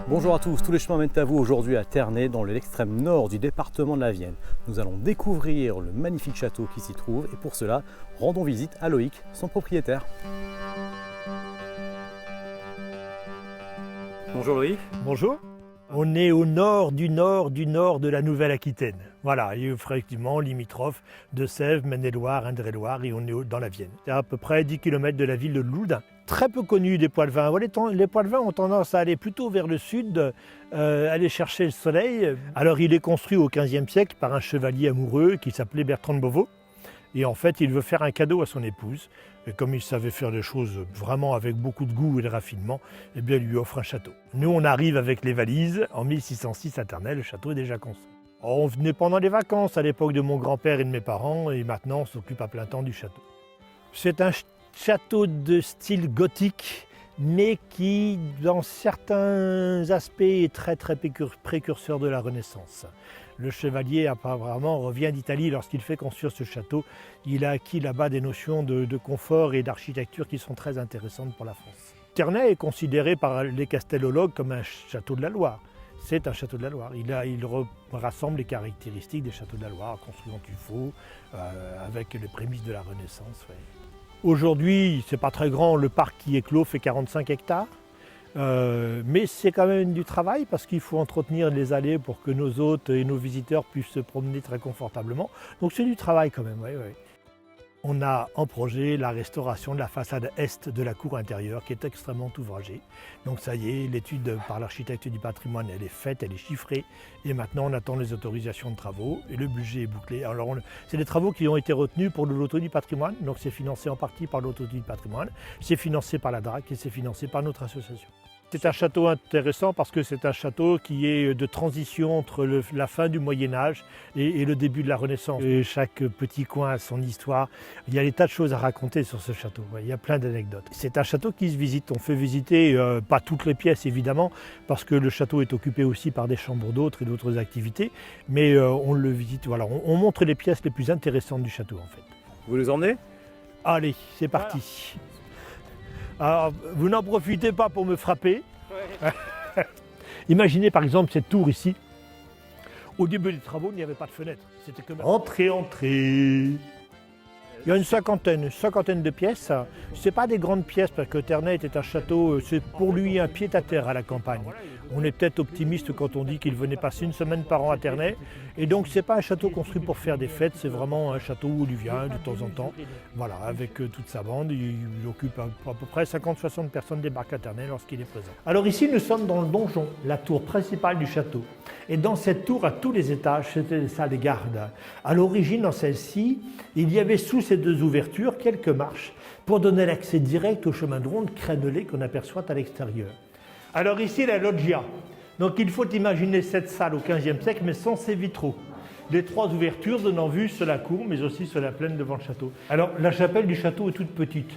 Bonjour à tous, tous les chemins mènent à vous aujourd'hui à Ternay, dans l'extrême nord du département de la Vienne. Nous allons découvrir le magnifique château qui s'y trouve et pour cela, rendons visite à Loïc, son propriétaire. Bonjour Loïc. Bonjour. On est au nord de la Nouvelle-Aquitaine. Voilà, et effectivement limitrophe de Sèvres, Maine-et-Loire, Indre-et-Loire, et on est dans la Vienne. C'est à peu près 10 km de la ville de Loudun. Très peu connu des Poitevins. Les Poitevins ont tendance à aller plutôt vers le sud, aller chercher le soleil. Alors il est construit au XVe siècle par un chevalier amoureux qui s'appelait Bertrand de Beauvau. Et en fait, il veut faire un cadeau à son épouse. Et comme il savait faire des choses vraiment avec beaucoup de goût et de raffinement, eh bien, il lui offre un château. Nous, on arrive avec les valises. En 1606 à Ternay, le château est déjà construit. On venait pendant les vacances à l'époque de mon grand-père et de mes parents, et maintenant, on s'occupe à plein temps du château. C'est un château de style gothique, mais qui, dans certains aspects, est très précurseur de la Renaissance. Le chevalier apparemment revient d'Italie lorsqu'il fait construire ce château. Il a acquis là-bas des notions de confort et d'architecture qui sont très intéressantes pour la France. Ternay est considéré par les castellologues comme un château de la Loire. C'est un château de la Loire. Il rassemble les caractéristiques des châteaux de la Loire, construits en tuffeau, avec les prémices de la Renaissance. Ouais. Aujourd'hui, c'est pas très grand, le parc qui est clos fait 45 hectares. Mais c'est quand même du travail parce qu'il faut entretenir les allées pour que nos hôtes et nos visiteurs puissent se promener très confortablement. Donc c'est du travail quand même, oui. On a en projet la restauration de la façade est de la cour intérieure qui est extrêmement ouvragée. Donc ça y est, l'étude par l'architecte du patrimoine, elle est faite, elle est chiffrée. Et maintenant on attend les autorisations de travaux et le budget est bouclé. Alors c'est des travaux qui ont été retenus pour le loto du patrimoine. Donc c'est financé en partie par le loto du patrimoine, c'est financé par la DRAC et c'est financé par notre association. C'est un château intéressant parce que c'est un château qui est de transition entre la fin du Moyen-Âge et le début de la Renaissance. Et chaque petit coin a son histoire. Il y a des tas de choses à raconter sur ce château. Il y a plein d'anecdotes. C'est un château qui se visite. On fait visiter, pas toutes les pièces évidemment, parce que le château est occupé aussi par des chambres d'hôtes et d'autres activités. Mais on le visite, voilà. On montre les pièces les plus intéressantes du château en fait. Vous les emmenez? Allez, c'est parti. Alors, vous n'en profitez pas pour me frapper. Ouais. Imaginez par exemple cette tour ici. Au début des travaux, il n'y avait pas de fenêtre. C'était comme entrée. Il y a une cinquantaine de pièces. Ce n'est pas des grandes pièces parce que Ternay était un château, c'est pour lui un pied-à-terre à la campagne. On est peut-être optimiste quand on dit qu'il venait passer une semaine par an à Ternay. Et donc ce n'est pas un château construit pour faire des fêtes, c'est vraiment un château où il vient de temps en temps. Voilà, avec toute sa bande, il occupe à peu près 50-60 personnes débarquent à Ternay lorsqu'il est présent. Alors ici nous sommes dans le donjon, la tour principale du château. Et dans cette tour, à tous les étages, c'était des salles de garde. À l'origine, dans celle-ci, il y avait sous ces deux ouvertures quelques marches pour donner l'accès direct au chemin de ronde crénelé qu'on aperçoit à l'extérieur. Alors ici, la loggia. Donc il faut imaginer cette salle au XVe siècle, mais sans ses vitraux. Les trois ouvertures donnant vue sur la cour, mais aussi sur la plaine devant le château. Alors la chapelle du château est toute petite.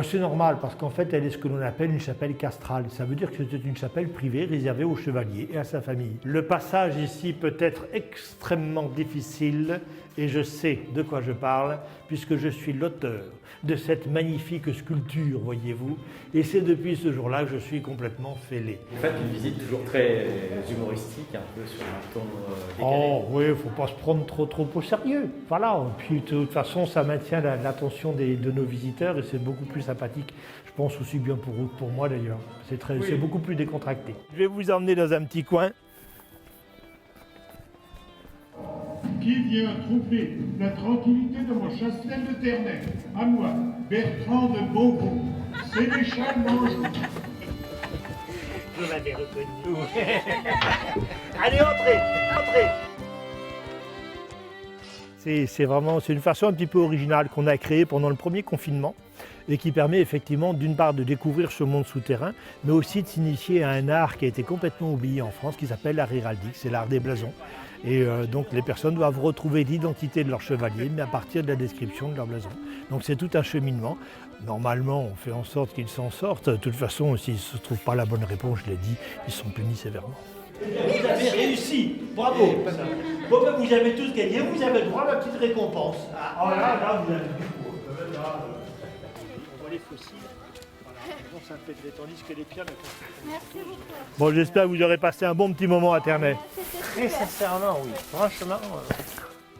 C'est normal parce qu'en fait elle est ce que l'on appelle une chapelle castrale. Ça veut dire que c'est une chapelle privée réservée aux chevaliers et à sa famille. Le passage ici peut être extrêmement difficile et je sais de quoi je parle puisque je suis l'auteur de cette magnifique sculpture, voyez-vous. Et c'est depuis ce jour-là que je suis complètement fêlé. Vous faites une visite toujours très humoristique, un peu sur un ton décalé. Oh oui, il ne faut pas se prendre trop au sérieux. Voilà, puis de toute façon ça maintient l'attention de nos visiteurs et c'est beaucoup plus sympathique. Je pense aussi bien pour eux que pour moi d'ailleurs. C'est beaucoup plus décontracté. Je vais vous emmener dans un petit coin. Qui vient troubler la tranquillité de mon châtelet de Ternay? À moi, Bertrand de Beauvau, sénéchal d'Anjou. Je l'avais reconnu. Allez, entrez. C'est une façon un petit peu originale qu'on a créée pendant le premier confinement et qui permet effectivement d'une part de découvrir ce monde souterrain, mais aussi de s'initier à un art qui a été complètement oublié en France, qui s'appelle l'art héraldique, c'est l'art des blasons. Et donc les personnes doivent retrouver l'identité de leur chevalier, mais à partir de la description de leur blason. Donc c'est tout un cheminement. Normalement, on fait en sorte qu'ils s'en sortent. De toute façon, s'ils ne se trouvent pas la bonne réponse, je l'ai dit, ils sont punis sévèrement. Vous avez réussi, bravo. Vous avez tous gagné, vous avez droit à la petite récompense. Là, vous avez du coup. On voit les fossiles. Voilà. ça me fait de tandis que les pierres ne font pas. Merci beaucoup. Bon, j'espère que vous aurez passé un bon petit moment à Ternay. Très sincèrement, oui. Franchement.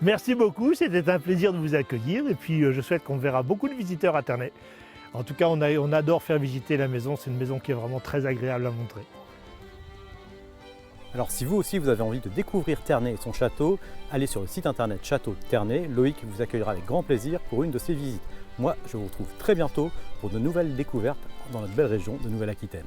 Merci beaucoup, c'était un plaisir de vous accueillir et puis je souhaite qu'on verra beaucoup de visiteurs à Ternay. En tout cas, on adore faire visiter la maison, c'est une maison qui est vraiment très agréable à montrer. Alors si vous aussi vous avez envie de découvrir Ternay et son château, allez sur le site internet Château de Ternay. Loïc vous accueillera avec grand plaisir pour une de ses visites. Moi, je vous retrouve très bientôt pour de nouvelles découvertes dans notre belle région de Nouvelle-Aquitaine.